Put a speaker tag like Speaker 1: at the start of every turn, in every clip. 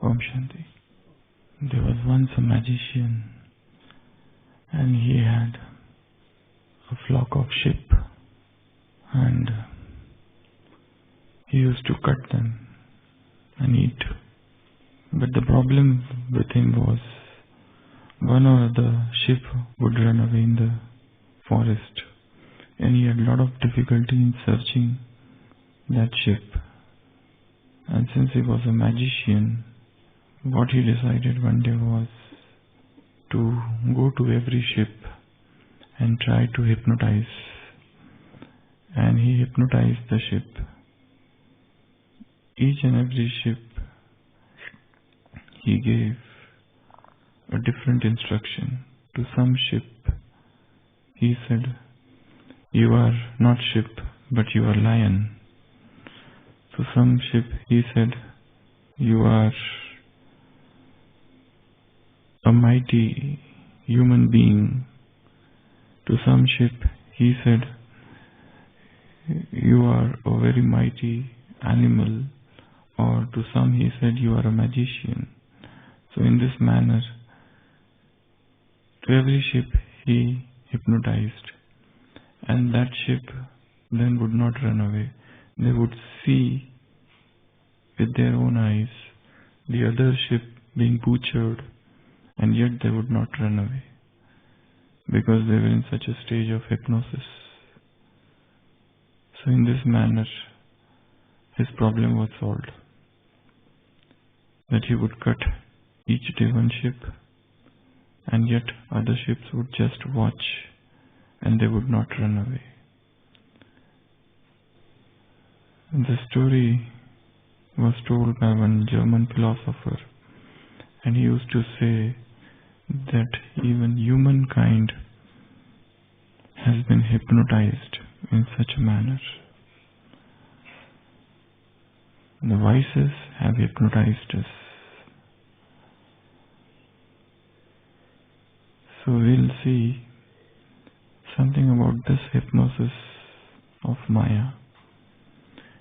Speaker 1: Om Shanti. There was once a magician, and he had a flock of sheep, and he used to cut them and eat. But the problem with him was one or the sheep would run away in the forest, and he had a lot of difficulty in searching that sheep. And since he was a magician, what he decided one day was to go to every sheep and try to hypnotize. And he hypnotized the sheep. Each and every sheep he gave a different instruction. To some sheep he said, "You are not sheep, but you are lion." To some sheep he said, "You are a mighty human being." To some sheep he said, "You are a very mighty animal." Or to some he said, "You are a magician." So in this manner, to every sheep he hypnotized, and that sheep then would not run away. They would see with their own eyes the other sheep being butchered, and yet they would not run away because they were in such a stage of hypnosis. So in this manner, his problem was solved. That he would cut each day one sheep, and yet other sheep would just watch and they would not run away. The story was told by one German philosopher, and he used to say that even humankind has been hypnotized in such a manner. The vices have hypnotized us. So we'll see something about this hypnosis of Maya.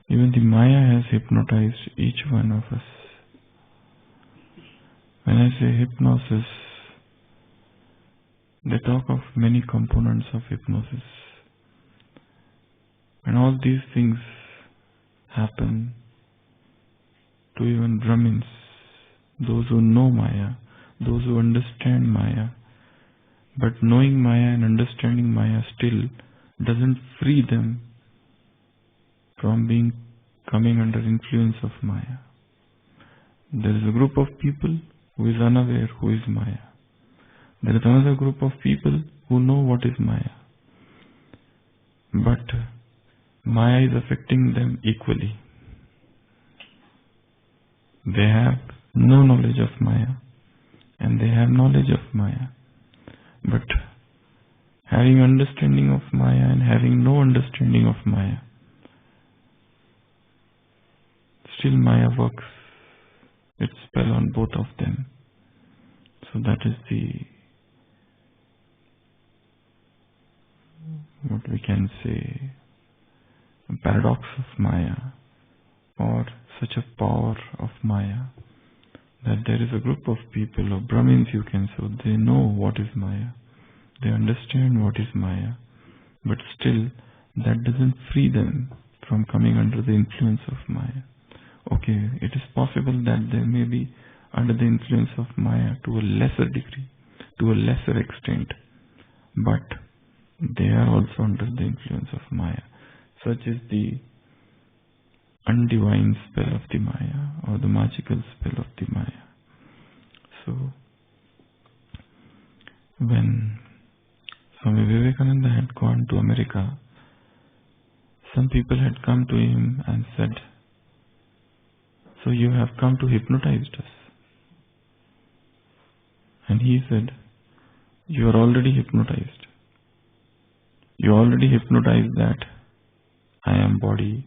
Speaker 1: Even the Maya has hypnotized each one of us. When I say hypnosis, they talk of many components of hypnosis. And all these things happen to even Brahmins, those who know Maya, those who understand Maya. But knowing Maya and understanding Maya still doesn't free them from coming under influence of Maya. There is a group of people who is unaware who is Maya. There is another group of people who know what is Maya. But Maya is affecting them equally. They have no knowledge of Maya, and they have knowledge of Maya. But having understanding of Maya and having no understanding of Maya, still Maya works its spell on both of them. So that is what we can say, a paradox of Maya, or such a power of Maya, that there is a group of people, or Brahmins you can say, they know what is Maya, they understand what is Maya, but still that doesn't free them from coming under the influence of Maya. Okay, it is possible that they may be under the influence of Maya to a lesser degree, to a lesser extent, but they are also under the influence of Maya. Such is the undivine spell of the Maya, or the magical spell of the Maya. So, when Swami Vivekananda had gone to America, some people had come to him and said, "So you have come to hypnotize us?" And he said, "You are already hypnotized. You already hypnotized that I am body.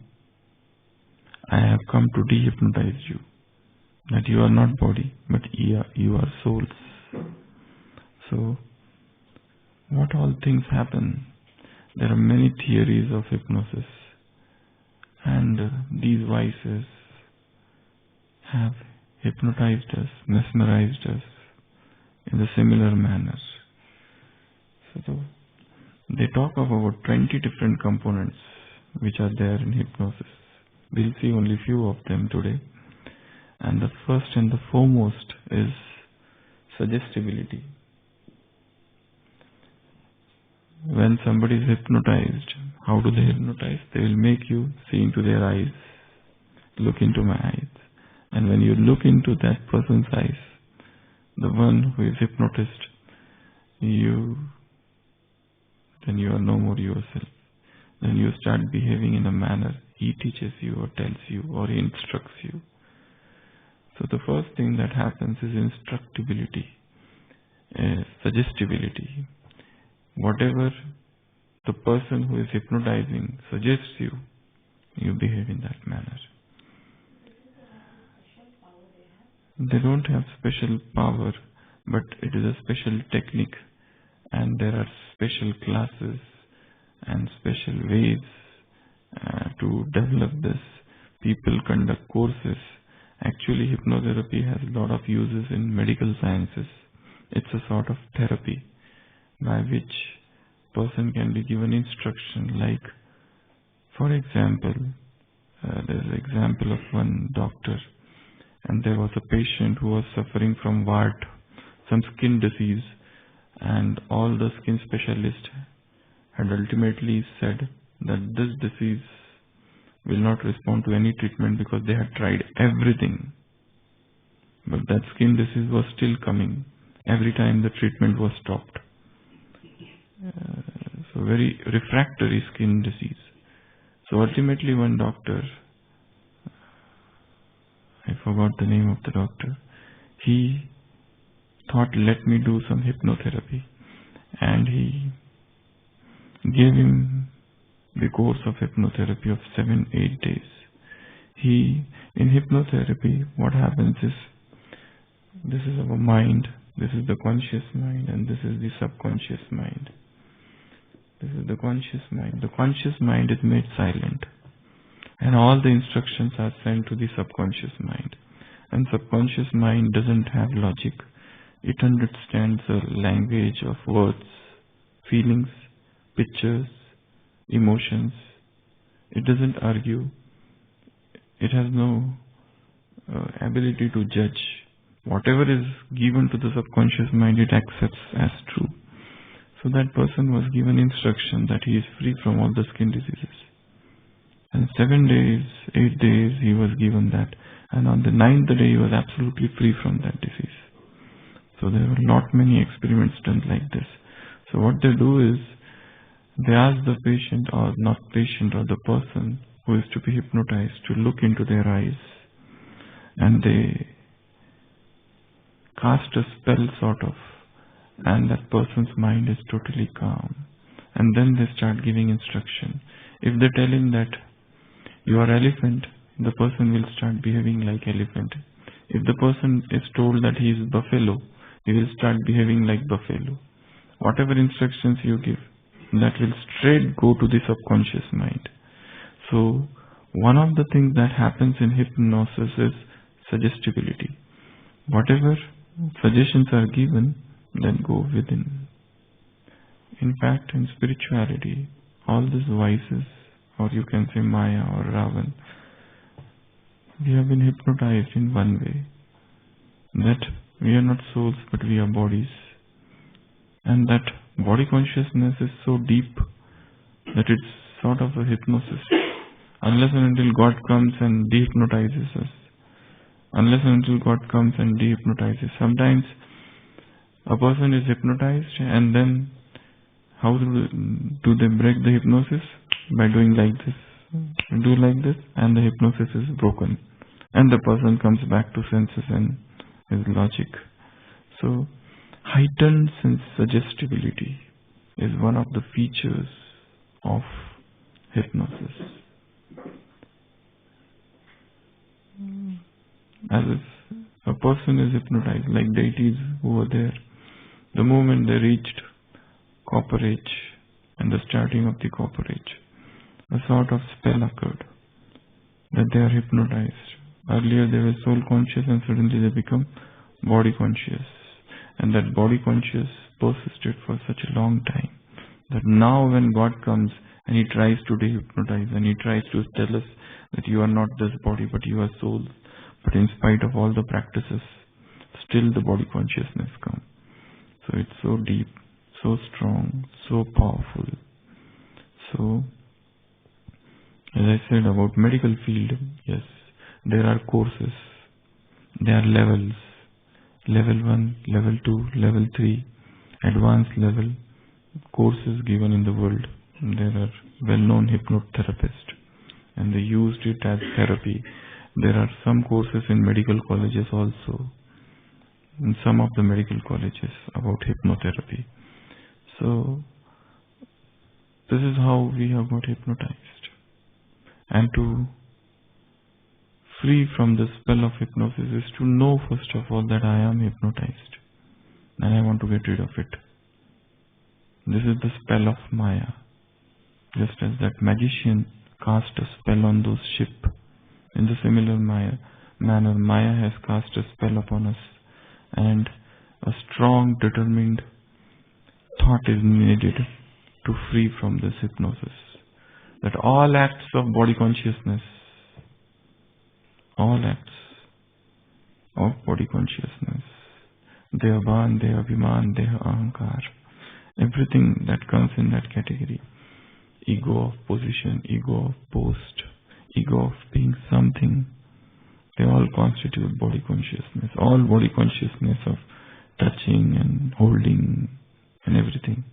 Speaker 1: I have come to de-hypnotize you, that you are not body, but you are souls." So, what all things happen? There are many theories of hypnosis, and these vices have hypnotized us, mesmerized us in a similar manner. So they talk of about 20 different components which are there in hypnosis. We'll see only few of them today. And the first and the foremost is suggestibility. When somebody is hypnotized, how do they hypnotize? They will make you see into their eyes, look into my eyes. And when you look into that person's eyes, the one who is hypnotized, then you are no more yourself. Then you start behaving in a manner he teaches you or tells you or he instructs you. So the first thing that happens is instructibility, suggestibility. Whatever the person who is hypnotizing suggests you, you behave in that manner. They don't have special power, but it is a special technique, and there are special classes and special ways to develop this. People conduct courses. Actually, hypnotherapy has a lot of uses in medical sciences. It's a sort of therapy by which person can be given instruction, like, for example, there's an example of one doctor, and there was a patient who was suffering from wart, some skin disease, and all the skin specialists had ultimately said that this disease will not respond to any treatment because they had tried everything. But that skin disease was still coming every time the treatment was stopped. So very refractory skin disease. So ultimately one doctor, I forgot the name of the doctor, he thought, let me do some hypnotherapy. And he gave him the course of hypnotherapy of 7-8 days. In hypnotherapy, what happens is, this is our mind, this is the conscious mind, and this is the subconscious mind. This is the conscious mind. The conscious mind is made silent, and all the instructions are sent to the subconscious mind. And subconscious mind doesn't have logic. It understands the language of words, feelings, pictures, emotions. It doesn't argue. It has no ability to judge. Whatever is given to the subconscious mind, it accepts as true. So that person was given instruction that he is free from all the skin diseases. And 7 days, 8 days, he was given that. And on the 9th day, he was absolutely free from that disease. So there were not many experiments done like this. So what they do is, they ask the patient, or not patient, or the person who is to be hypnotized, to look into their eyes, and they cast a spell sort of, and that person's mind is totally calm. And then they start giving instruction. If they tell him that you are elephant, the person will start behaving like elephant. If the person is told that he is buffalo, he will start behaving like buffalo. Whatever instructions you give, that will straight go to the subconscious mind. So one of the things that happens in hypnosis is suggestibility. Whatever suggestions are given, then go within. In fact, in spirituality, all these vices, or you can say Maya or Ravan, we have been hypnotized in one way, that we are not souls but we are bodies, and that body consciousness is so deep that it's sort of a hypnosis. Unless and until God comes and dehypnotizes us. Unless and until God comes and dehypnotizes. Sometimes a person is hypnotized, and then how do they break the hypnosis? By doing like this. Do like this, and the hypnosis is broken. And the person comes back to senses and his logic. So heightened sense suggestibility is one of the features of hypnosis. As if a person is hypnotized, like deities who were there, the moment they reached copper age and the starting of the copper age, a sort of spell occurred that they are hypnotized. Earlier they were soul conscious and suddenly they become body conscious. And that body conscious persisted for such a long time that now when God comes and He tries to dehypnotize and He tries to tell us that you are not this body but you are soul, but in spite of all the practices, still the body consciousness comes. So it's so deep, so strong, so powerful. So, as I said about medical field, yes, there are courses, there are levels, level 1, level 2, level 3, advanced level, courses given in the world. There are well-known hypnotherapists and they used it as therapy. There are some courses in medical colleges also, in some of the medical colleges about hypnotherapy. So, this is how we have got hypnotized. And to free from the spell of hypnosis is to know first of all that I am hypnotized and I want to get rid of it. This is the spell of Maya. Just as that magician cast a spell on those sheep, in the similar manner Maya has cast a spell upon us, and a strong, determined thought is needed to free from this hypnosis. That all acts of body consciousness, all acts of body consciousness, Deha Bhan, Deha Abhiman, Deha Ahankar, everything that comes in that category, ego of position, ego of post, ego of being something, they all constitute body consciousness. All body consciousness of touching and holding and everything.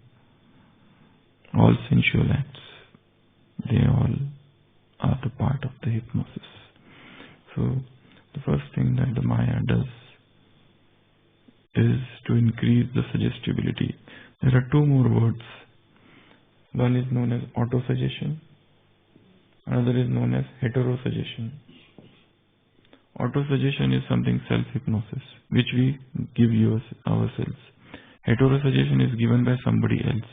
Speaker 1: All sensual acts, they all are the part of the hypnosis. So, the first thing that the Maya does is to increase the suggestibility. There are two more words. One is known as autosuggestion. Another is known as heterosuggestion. Autosuggestion is something self-hypnosis, which we give ourselves. Heterosuggestion is given by somebody else.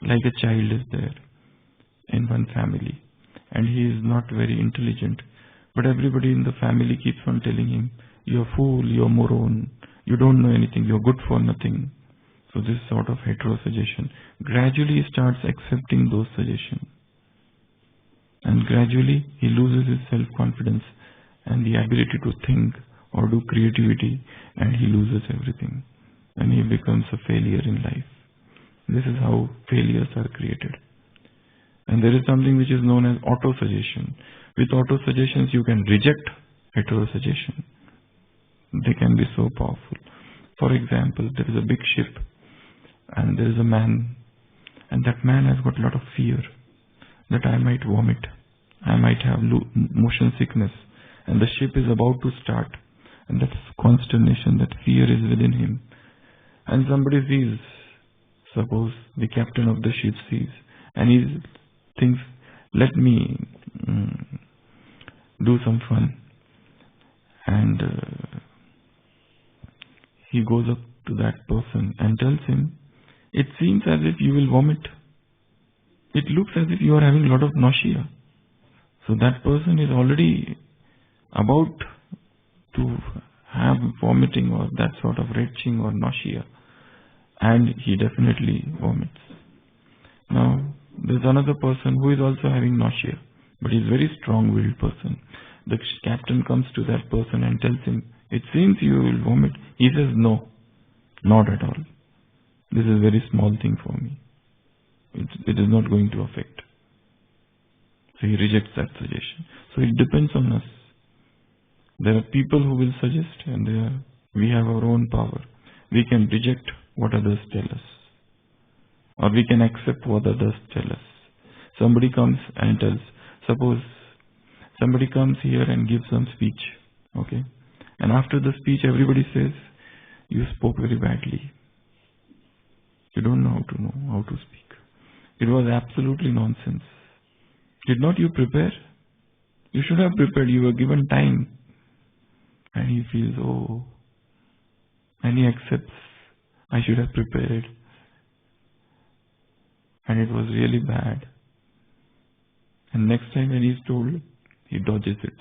Speaker 1: Like a child is there in one family and he is not very intelligent, but everybody in the family keeps on telling him, you're a fool, you're a moron, you don't know anything, you're good for nothing. So this sort of heterosuggestion. Gradually he starts accepting those suggestions. And gradually he loses his self-confidence and the ability to think or do creativity, and he loses everything. And he becomes a failure in life. This is how failures are created. And there is something which is known as autosuggestion. With autosuggestions you can reject heterosuggestion. They can be so powerful. For example, there is a big ship and there is a man, and that man has got a lot of fear that I might vomit, I might have motion sickness, and the ship is about to start, and that consternation, that fear is within him. And somebody sees, suppose the captain of the ship sees, and he thinks, let me do some fun. And he goes up to that person and tells him, it seems as if you will vomit. It looks as if you are having a lot of nausea. So that person is already about to have vomiting or that sort of retching or nausea, and he definitely vomits. Now, there's another person who is also having nausea, but he's a very strong-willed person. The captain comes to that person and tells him, it seems you will vomit. He says, no, not at all. This is a very small thing for me. It is not going to affect. So he rejects that suggestion. So it depends on us. There are people who will suggest, and we have our own power. We can reject what others tell us, or we can accept what others tell us. Somebody comes and tells, suppose somebody comes here and gives some speech, okay? And after the speech everybody says, you spoke very badly. You don't know how to speak. It was absolutely nonsense. Did not you prepare? You should have prepared. You were given time. And he feels, oh, and he accepts, I should have prepared. And it was really bad. And next time when he is told, he dodges it.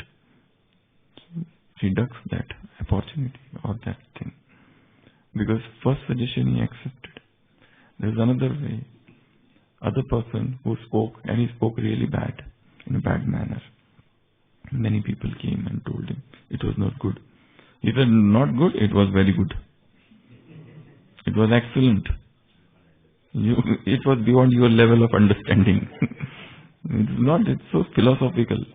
Speaker 1: He ducks that opportunity or that thing. Because first suggestion he accepted. There's another way. Other person who spoke, and he spoke really bad, in a bad manner. Many people came and told him it was not good. He said, not good, it was very good. It was excellent. It was beyond your level of understanding. It's so philosophical.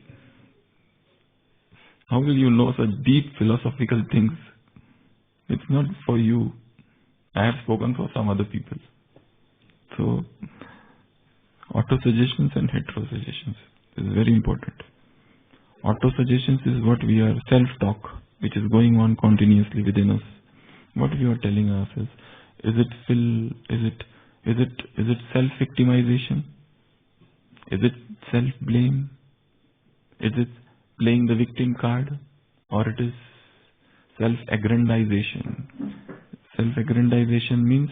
Speaker 1: How will you know such deep philosophical things? It's not for you. I have spoken for some other people. So, auto-suggestions and hetero-suggestions is very important. Auto-suggestions is what we are, self-talk, which is going on continuously within us. What we are telling ourselves. Is it self-victimization? Is it self-blame? Is it playing the victim card? Or it is self-aggrandization? Self-aggrandization means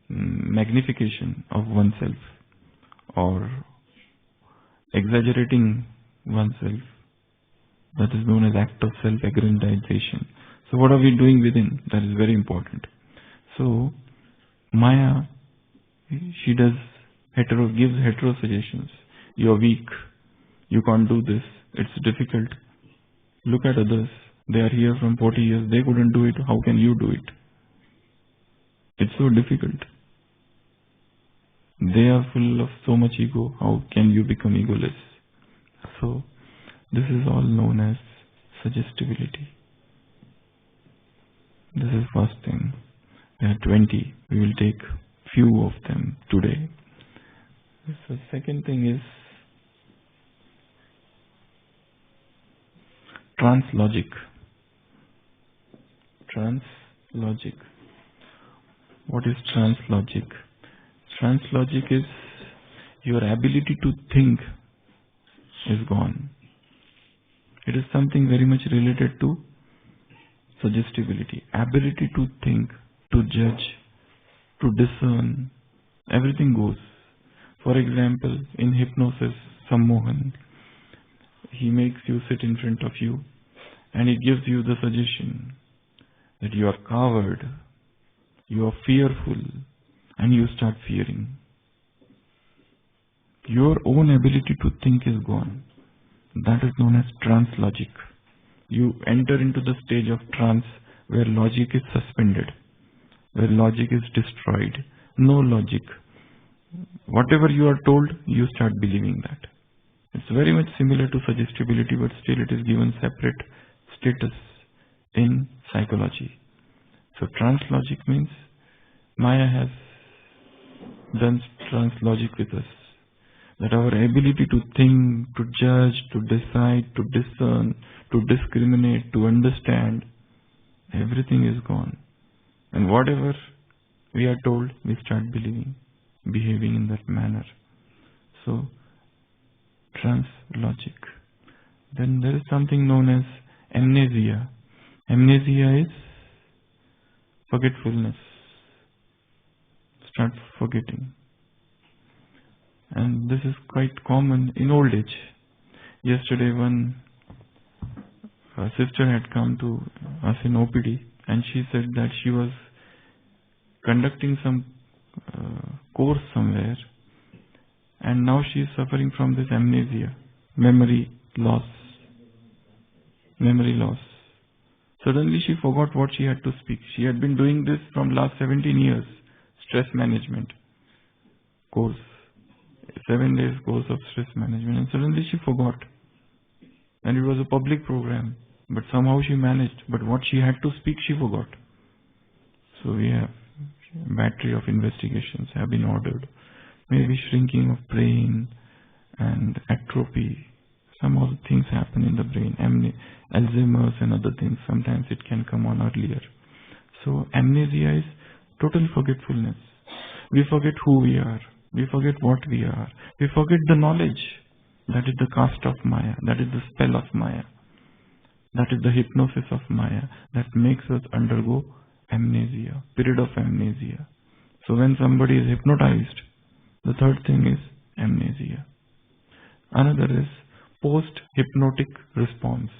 Speaker 1: magnification of oneself or exaggerating oneself. That is known as act of self-aggrandization. So what are we doing within? That is very important. So Maya, she gives hetero suggestions. You're weak. You can't do this. It's difficult. Look at others. They are here from 40 years. They couldn't do it. How can you do it? It's so difficult. They are full of so much ego. How can you become egoless? So this is all known as suggestibility. This is first thing. There are 20. We will take few of them today. So second thing is trance logic. Trance logic. What is trance logic? Trance logic is your ability to think is gone. It is something very much related to suggestibility. Ability to think, to judge, to discern, everything goes. For example, in hypnosis, Sammohan, he makes you sit in front of you and he gives you the suggestion that you are coward, you are fearful, and you start fearing. Your own ability to think is gone. That is known as trance logic. You enter into the stage of trance where logic is suspended, where logic is destroyed. No logic. Whatever you are told, you start believing that. It's very much similar to suggestibility, but still it is given separate status in psychology. So trance logic means Maya has done trance logic with us. That our ability to think, to judge, to decide, to discern, to discriminate, to understand, everything is gone. And whatever we are told, we start believing, behaving in that manner. So, trance logic. Then there is something known as amnesia. Amnesia is forgetfulness. Start forgetting. And this is quite common in old age. Yesterday one sister had come to us in OPD and she said that she was conducting some course somewhere and now she is suffering from this amnesia, memory loss. Suddenly she forgot what she had to speak. She had been doing this from last 17 years, stress management course. 7 days course of stress management, and suddenly she forgot. And it was a public program, but somehow she managed. But what she had to speak, she forgot. So we have a battery of investigations have been ordered. Maybe shrinking of brain and atrophy. Some of the things happen in the brain. Alzheimer's and other things. Sometimes it can come on earlier. So amnesia is total forgetfulness. We forget who we are. We forget what we are. We forget the knowledge. That is the cast of Maya. That is the spell of Maya. That is the hypnosis of Maya that makes us undergo amnesia, period of amnesia. So when somebody is hypnotized, the third thing is amnesia. Another is post-hypnotic response.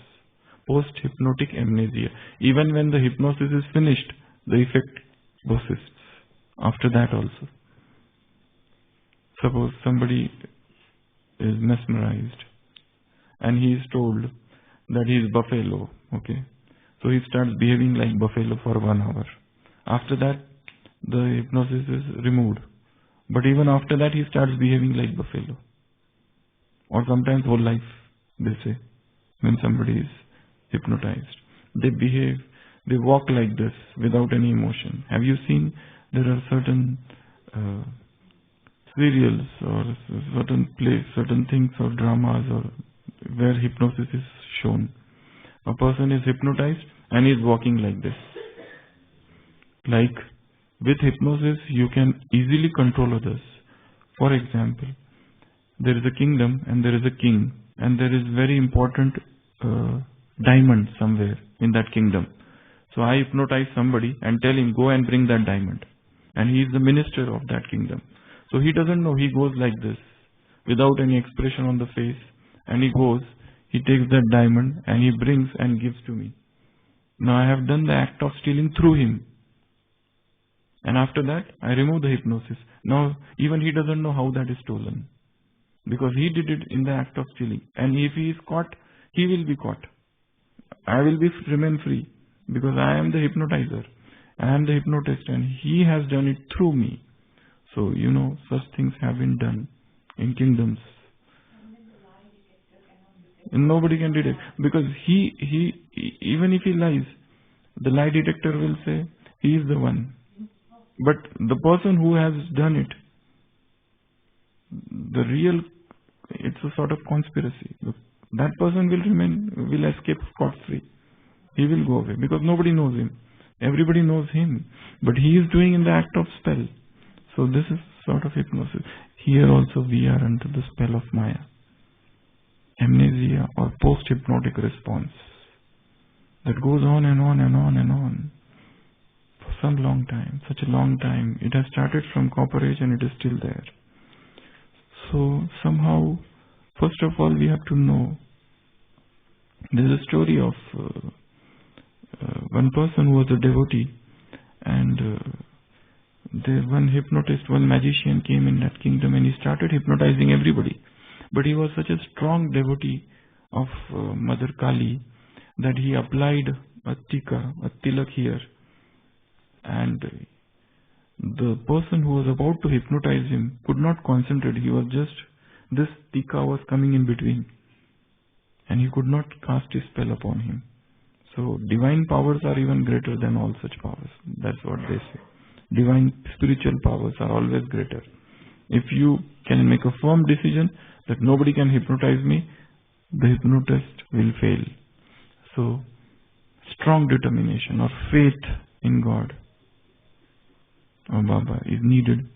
Speaker 1: post-hypnotic amnesia. Even when the hypnosis is finished, the effect persists after that also. Suppose somebody is mesmerized and he is told that he is buffalo, okay? So he starts behaving like buffalo for 1 hour. After that, the hypnosis is removed. But even after that, he starts behaving like buffalo. Or sometimes whole life, they say, when somebody is hypnotized. They behave, they walk like this without any emotion. Have you seen there are certain serials or certain things or dramas or where hypnosis is shown? A person is hypnotized and is walking like this. Like with hypnosis, you can easily control others. For example, there is a kingdom and there is a king and there is very important diamond somewhere in that kingdom. So I hypnotize somebody and tell him, go and bring that diamond. And he is the minister of that kingdom. So he doesn't know, he goes like this without any expression on the face, and he goes, he takes that diamond and he brings and gives to me. Now I have done the act of stealing through him. And after that, I remove the hypnosis. Now, even he doesn't know how that is stolen. Because he did it in the act of stealing. And if he is caught, he will be caught. I will remain free. Because I am the hypnotizer. I am the hypnotist and he has done it through me. So, such things have been done in kingdoms. And nobody can detect. Because he even if he lies, the lie detector will say, he is the one. But the person who has done it, it's a sort of conspiracy. That person will escape scot-free. He will go away because nobody knows him. Everybody knows him. But he is doing in the act of spell. So this is sort of hypnosis. Here also we are under the spell of Maya. Amnesia or post-hypnotic response. That goes on and on and on and on. For some long time, such a long time. It has started from Copper Age and it is still there. So somehow, first of all, we have to know. There is a story of one person who was a devotee, and one hypnotist, one magician came in that kingdom and he started hypnotizing everybody. But he was such a strong devotee of Mother Kali that he applied a tilak here. And the person who was about to hypnotize him could not concentrate. He was this tika was coming in between. And he could not cast his spell upon him. So divine powers are even greater than all such powers. That's what they say. Divine spiritual powers are always greater. If you can make a firm decision that nobody can hypnotize me, the hypnotist will fail. So strong determination or faith in God or Baba is needed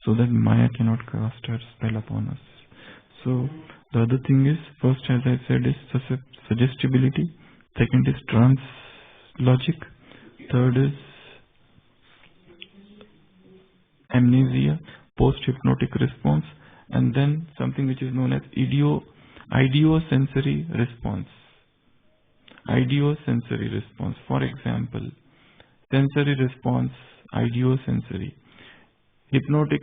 Speaker 1: so that Maya cannot cast her spell upon us. So the other thing is, first as I said is suggestibility, second is trance logic, third is amnesia, post-hypnotic response, and then something which is known as idiosensory response. Idiosensory response. For example, sensory response, idiosensory. The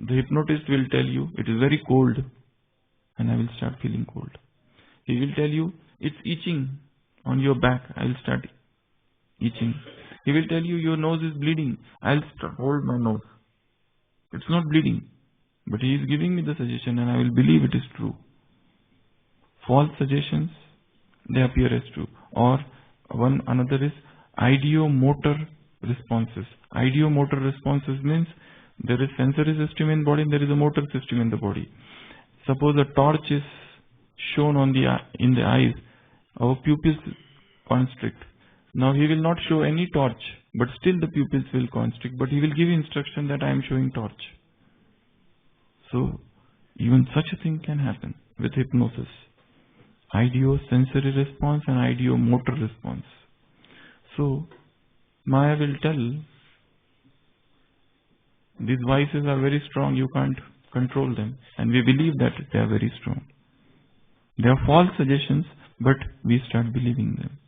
Speaker 1: hypnotist will tell you, it is very cold, and I will start feeling cold. He will tell you, it's itching on your back, I will start itching. He will tell you, your nose is bleeding, I will hold my nose. It's not bleeding, but he is giving me the suggestion and I will believe it is true. False suggestions, they appear as true. Or another is ideomotor responses. Ideomotor responses means there is sensory system in body and there is a motor system in the body. Suppose a torch is shown in the eyes, our pupils constrict. Now he will not show any torch, but still the pupils will constrict, but he will give instruction that I am showing torch. So even such a thing can happen with hypnosis. Idiosensory response and ideomotor response. So Maya will tell, these voices are very strong, you can't control them. And we believe that they are very strong. They are false suggestions, but we start believing them.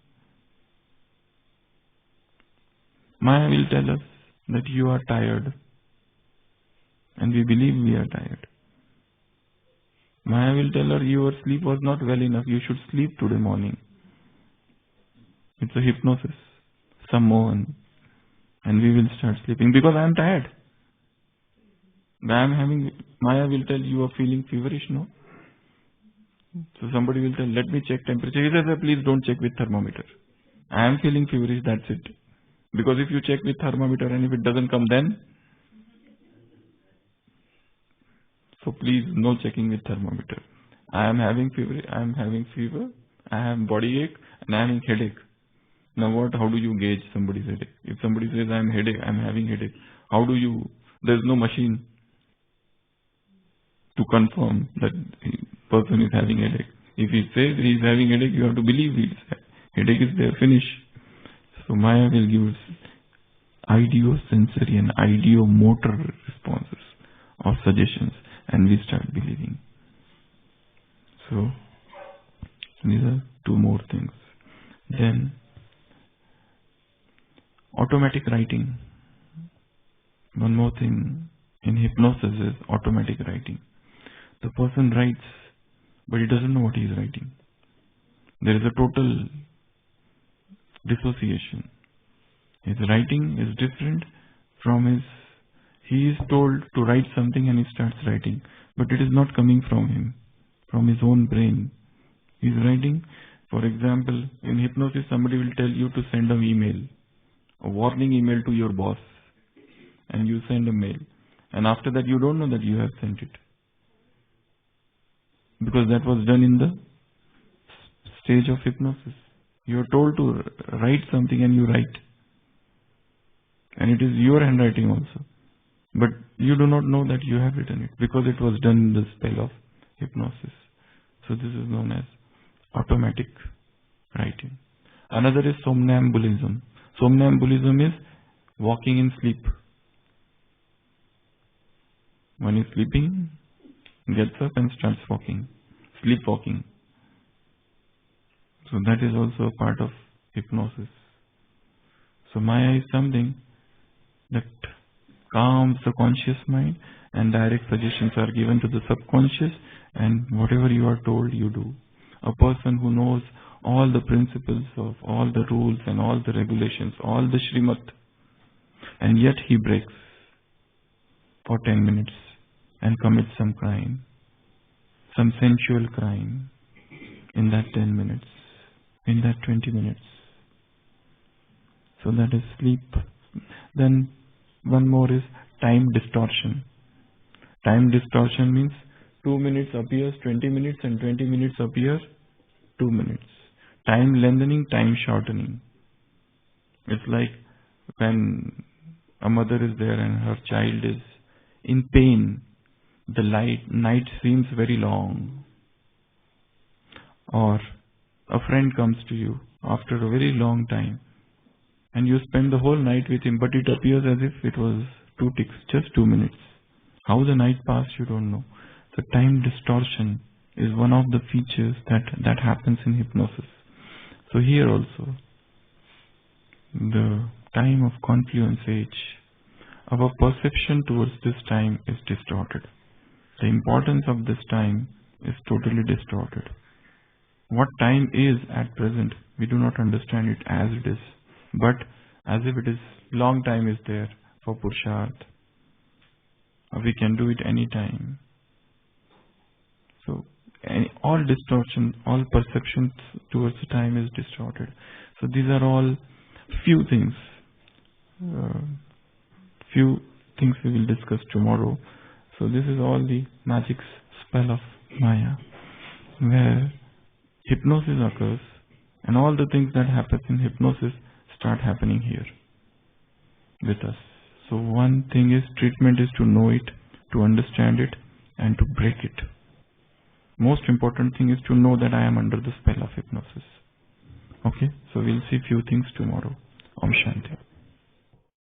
Speaker 1: Maya will tell us that you are tired, and we believe we are tired. Maya will tell her your sleep was not well enough, you should sleep today morning. It's a hypnosis, some Mohan, and we will start sleeping because I am tired. Maya will tell you are feeling feverish, no? So somebody will tell, let me check temperature. He says, please don't check with thermometer. I am feeling feverish, that's it. Because if you check with thermometer and if it doesn't come then, so please no checking with thermometer. I am having fever, I have body ache and I am having headache. Now how do you gauge somebody's headache? If somebody says I am having headache, there's no machine to confirm that person is having headache. If he says he is having headache, you have to believe headache is there, finish. So Maya will give ideo-sensory and ideo-motor responses or suggestions, and we start believing. So these are two more things. Then automatic writing. One more thing in hypnosis is automatic writing. The person writes, but he doesn't know what he is writing. There is a total dissociation. His writing is different from he is told to write something and he starts writing, but it is not coming from him, from his own brain. He is writing, for example, in hypnosis somebody will tell you to send an email, a warning email to your boss, and you send a mail, and after that you don't know that you have sent it, because that was done in the stage of hypnosis. You are told to write something and you write, and it is your handwriting also, but you do not know that you have written it because it was done in the spell of hypnosis. So this is known as automatic writing. Another is somnambulism. Somnambulism is walking in sleep. One is sleeping, gets up and starts walking, sleepwalking. So that is also a part of hypnosis. So Maya is something that calms the conscious mind, and direct suggestions are given to the subconscious, and whatever you are told, you do. A person who knows all the principles of all the rules and all the regulations, all the Srimad, and yet he breaks for 10 minutes and commits some crime, some sensual crime in that 10 minutes, in that 20 minutes. So that is sleep. Then one more is time distortion. Time distortion means 2 minutes appears 20 minutes and 20 minutes appear 2 minutes. Time lengthening, time shortening. It's like when a mother is there and her child is in pain, the night seems very long. Or a friend comes to you after a very long time and you spend the whole night with him, but it appears as if it was 2 ticks, just 2 minutes. How the night passed, you don't know. So time distortion is one of the features that happens in hypnosis. So here also, the time of confluence age, our perception towards this time is distorted. The importance of this time is totally distorted. What time is at present, we do not understand it as it is, but as if it is long time is there for Purusharth. We can do it any time. So all distortion, all perceptions towards the time is distorted. So these are all few things we will discuss tomorrow. So this is all the magic spell of Maya, where hypnosis occurs, and all the things that happen in hypnosis start happening here with us. So one thing is, treatment is to know it, to understand it, and to break it. Most important thing is to know that I am under the spell of hypnosis. Okay, so we'll see few things tomorrow. Om Shanti.